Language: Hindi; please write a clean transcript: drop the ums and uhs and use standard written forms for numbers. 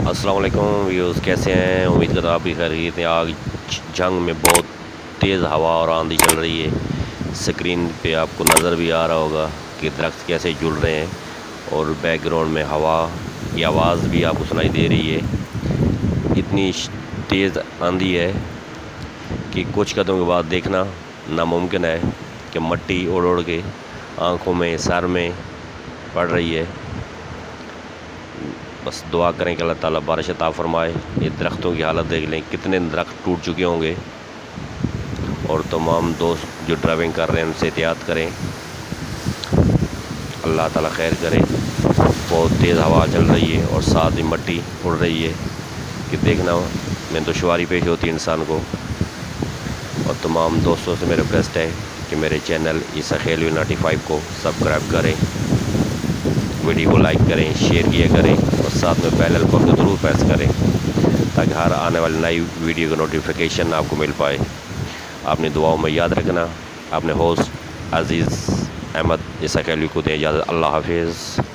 अस्सलाम वालेकुम व्यूज़, कैसे हैं? उम्मीद करता हूँ आप भी खैरियत हैं। आग जंग में बहुत तेज़ हवा और आंधी चल रही है। स्क्रीन पे आपको नज़र भी आ रहा होगा कि दरख्त कैसे झूल रहे हैं और बैकग्राउंड में हवा की आवाज़ भी आपको सुनाई दे रही है। इतनी तेज़ आंधी है कि कुछ कदम के बाद देखना नामुमकिन है कि मट्टी उड़ उड़ के आँखों में, सर में पड़ रही है। बस दुआ करें कि अल्लाह ताला बारिश अता फ़रमाए। ये दरख्तों की हालत देख लें, कितने दरख्त टूट चुके होंगे। और तमाम दोस्त जो ड्राइविंग कर रहे हैं उनसे एहतियात करें। अल्लाह ताला खैर करे। बहुत तेज़ हवा चल रही है और साथ ही मट्टी उड़ रही है कि देखना में दुश्वारी पेश होती है इंसान को। और तमाम दोस्तों से मेरा रिक्वेस्ट है कि मेरे चैनल ईसा खेलवी 95 को सब्सक्राइब करें, वीडियो को लाइक करें, शेयर किया करें और साथ में बेल आइकन को ज़रूर प्रेस करें ताकि हर आने वाली नई वीडियो का नोटिफिकेशन आपको मिल पाए। आपने दुआओं में याद रखना। आपने होस्ट अज़ीज़ अहमद ईसा खेलवी को दें इजाज़त। अल्लाह हाफिज़।